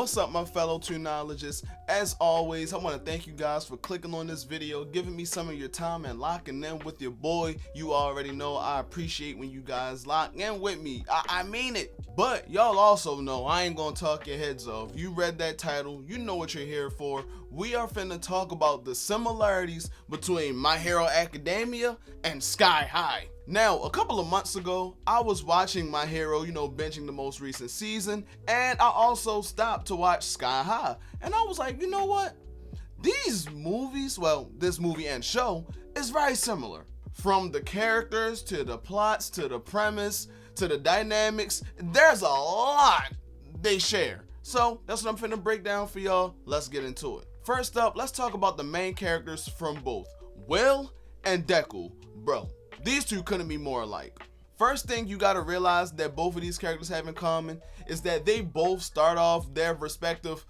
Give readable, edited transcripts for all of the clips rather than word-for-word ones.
What's up, my fellow Twonologists? As always, I want to thank you guys for clicking on this video, giving me some of your time and locking in with your boy. You already know I appreciate when you guys lock in with me. I mean it. But y'all also know I ain't gonna talk your heads off. You read that title, you know what you're here for. We are finna talk about the similarities between My Hero Academia and Sky High. Now, a couple of months ago, I was watching My Hero, binging the most recent season, and I also stopped to watch Sky High. And I was like, you know what? These movies, well, this movie and show, is very similar. From the characters, to the plots, to the premise, to the dynamics, there's a lot they share. So, that's what I'm finna break down for y'all. Let's get into it. First up, let's talk about the main characters from both Will and Deku. Bro, these two couldn't be more alike. First thing you gotta realize that both of these characters have in common is that they both start off their respective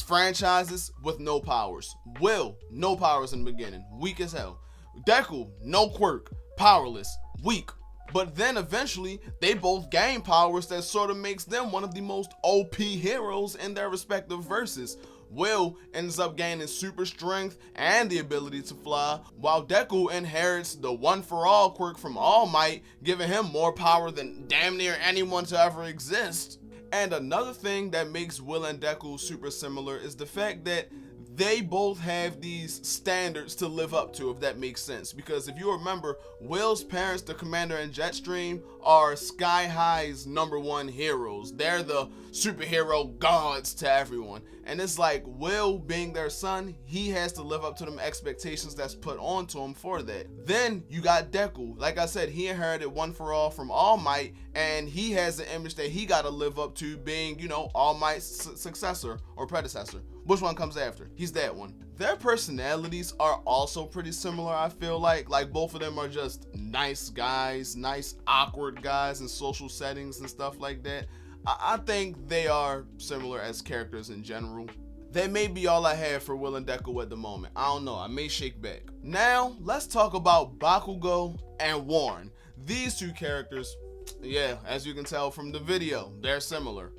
franchises with no powers. Will, no powers in the beginning, weak as hell. Deku, no quirk, powerless, weak. But then eventually, they both gain powers that sort of makes them one of the most OP heroes in their respective verses. Will ends up gaining super strength and the ability to fly, while Deku inherits the one for all quirk from All Might, giving him more power than damn near anyone to ever exist. And another thing that makes Will and Deku super similar is the fact that they both have these standards to live up to, if that makes sense. Because if you remember, Will's parents, the Commander and Jetstream, are Sky High's #1 heroes. They're the superhero gods to everyone. And it's like, Will being their son, he has to live up to them expectations that's put onto him for that. Then you got Deku. Like I said, he inherited one for all from All Might, and he has an image that he gotta live up to, being, All Might's successor or predecessor. Which one comes after? He's that one. Their personalities are also pretty similar, I feel like. Like, both of them are just nice guys, nice awkward guys in social settings and stuff like that. I think they are similar as characters in general. That may be all I have for Will and Deku at the moment. I don't know, I may shake back. Now, let's talk about Bakugo and Warren. These two characters, yeah, as you can tell from the video, they're similar.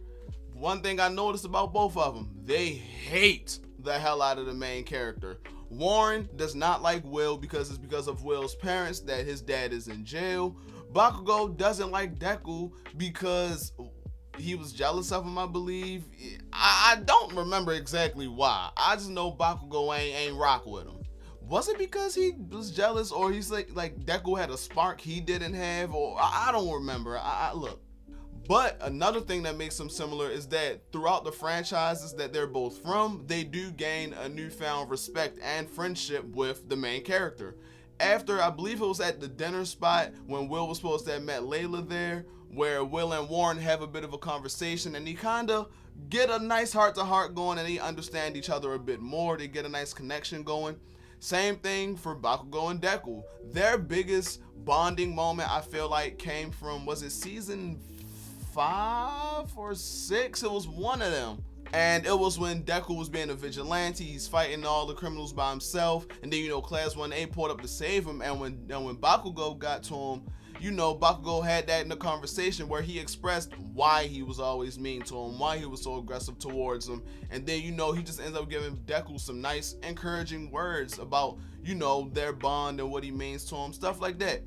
One thing I noticed about both of them, they hate the hell out of the main character. Warren does not like Will because it's because of Will's parents that his dad is in jail. Bakugo doesn't like Deku because he was jealous of him, I believe. I don't remember exactly why. I just know Bakugo ain't rock with him. Was it because he was jealous, or he's like Deku had a spark he didn't have, or I don't remember. Look. But another thing that makes them similar is that throughout the franchises that they're both from, they do gain a newfound respect and friendship with the main character. After, I believe it was at the dinner spot when Will was supposed to have met Layla there, where Will and Warren have a bit of a conversation, and they kind of get a nice heart-to-heart going, and they understand each other a bit more. They get a nice connection going. Same thing for Bakugo and Deku. Their biggest bonding moment, I feel like, came from, was it season 5 or 6? It was one of them. And it was when Deku was being a vigilante. He's fighting all the criminals by himself, and then Class 1A pulled up to save him. And when Bakugo got to him, Bakugo had that in the conversation where he expressed why he was always mean to him, why he was so aggressive towards him. And then he just ends up giving Deku some nice encouraging words about their bond and what he means to him, stuff like that.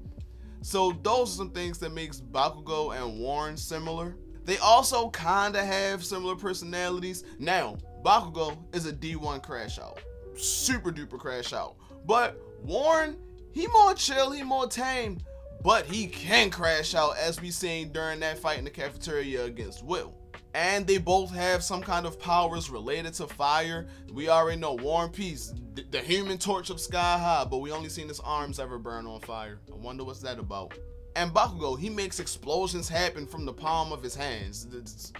So those are some things that makes Bakugo and Warren similar. They also kind of have similar personalities. Now, Bakugo is a D1 crash out. Super duper crash out. But Warren, he more chill, he more tame. But he can crash out, as we seen during that fight in the cafeteria against Will. And they both have some kind of powers related to fire. We already know War and Peace, the human torch of Sky High, but we only seen his arms ever burn on fire. I wonder what's that about. And Bakugo, he makes explosions happen from the palm of his hands.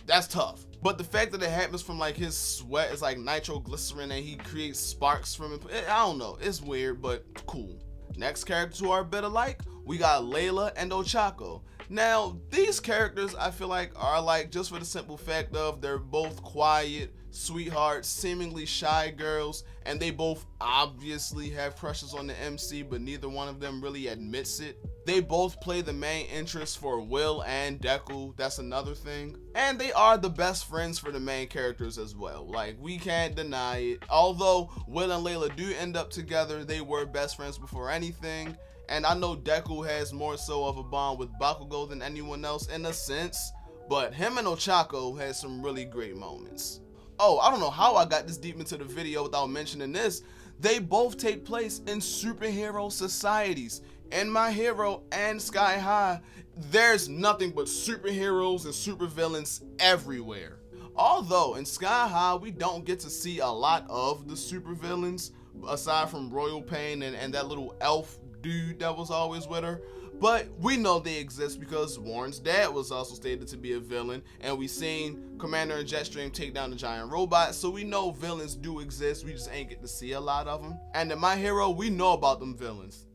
That's tough. But the fact that it happens from his sweat is like nitroglycerin, and he creates sparks from it. I don't know, it's weird, but cool. Next characters who are a bit alike, we got Layla and Ochako. Now, these characters I feel like are alike just for the simple fact of they're both quiet, sweethearts, seemingly shy girls, and they both obviously have crushes on the MC, but neither one of them really admits it. They both play the main interests for Will and Deku. That's another thing. And they are the best friends for the main characters as well. Like, we can't deny it. Although Will and Layla do end up together, they were best friends before anything. And I know Deku has more so of a bond with Bakugo than anyone else in a sense. But him and Ochako has some really great moments. Oh, I don't know how I got this deep into the video without mentioning this. They both take place in superhero societies. In My Hero and Sky High, there's nothing but superheroes and supervillains everywhere. Although in Sky High, we don't get to see a lot of the supervillains, aside from Royal Pain and that little elf dude that was always with her. But we know they exist because Warren's dad was also stated to be a villain, and we seen Commander and Jetstream take down the giant robot, so we know villains do exist, we just ain't get to see a lot of them. And in My Hero, we know about them villains.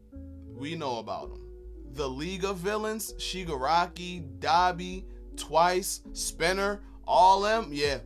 We know about them. The League of Villains, Shigaraki, Dabi, Twice, Spinner, all them, yeah,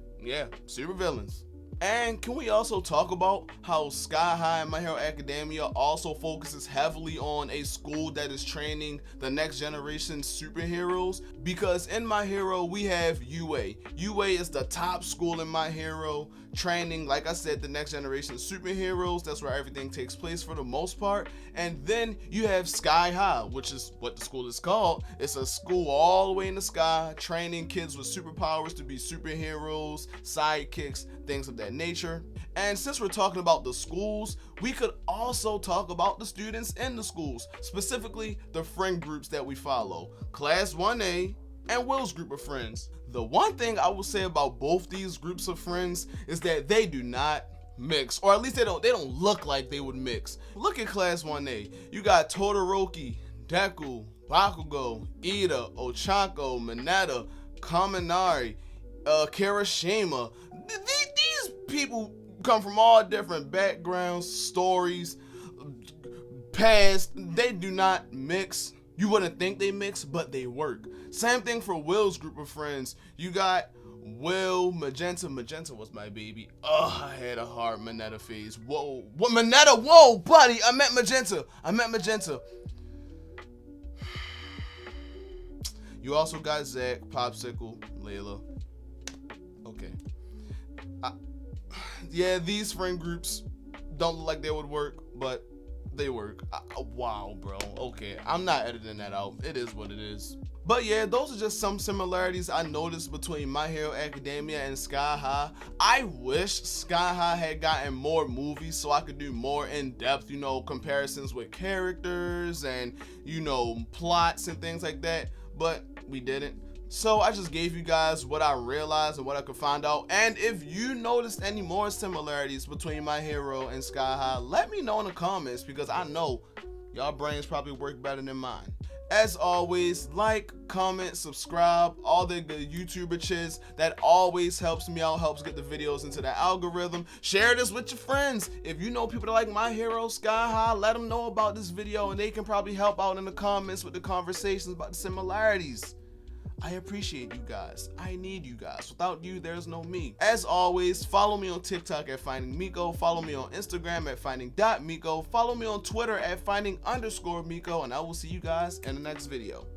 super villains. And can we also talk about how Sky High and My Hero Academia also focuses heavily on a school that is training the next generation superheroes? Because in My Hero, we have UA. UA is the top school in My Hero, training, like I said, the next generation superheroes. That's where everything takes place for the most part. And then you have Sky High, which is what the school is called. It's a school all the way in the sky, training kids with superpowers to be superheroes, sidekicks, things of that nature. And since we're talking about the schools, we could also talk about the students in the schools, specifically the friend groups that we follow, Class 1A and Will's group of friends. The one thing I will say about both these groups of friends is that they do not mix, or at least they don't look like they would mix. Look at Class 1A. You got Todoroki, Deku, Bakugo, Ida, Ochako, Mineta, Kaminari, Kirishima. These people come from all different backgrounds, stories, past. They do not mix. You wouldn't think they mix, but they work. Same thing for Will's group of friends. You got Will, Magenta. Magenta was my baby. Oh, I had a hard Mineta phase. Whoa, what Mineta? Whoa, buddy, I meant Magenta. You also got Zack, Popsicle, Layla. Okay. Yeah, these friend groups don't look like they would work, but they work. Wow, bro. Okay, I'm not editing that out. It is what it is. But yeah, those are just some similarities I noticed between My Hero Academia and Sky High. I wish Sky High had gotten more movies so I could do more in-depth, comparisons with characters and, plots and things like that, but we didn't. So I just gave you guys what I realized and what I could find out. And if you noticed any more similarities between My Hero and Sky High, let me know in the comments, because I know y'all brains probably work better than mine. As always, like, comment, subscribe, all the good YouTuber chiz. That always helps me out, helps get the videos into the algorithm. Share this with your friends. If you know people that like My Hero, Sky High, let them know about this video, and they can probably help out in the comments with the conversations about the similarities. I appreciate you guys. I need you guys. Without you, there's no me. As always, follow me on TikTok at FindingMiko. Follow me on Instagram at finding.miko. Follow me on Twitter at finding_Miko. And I will see you guys in the next video.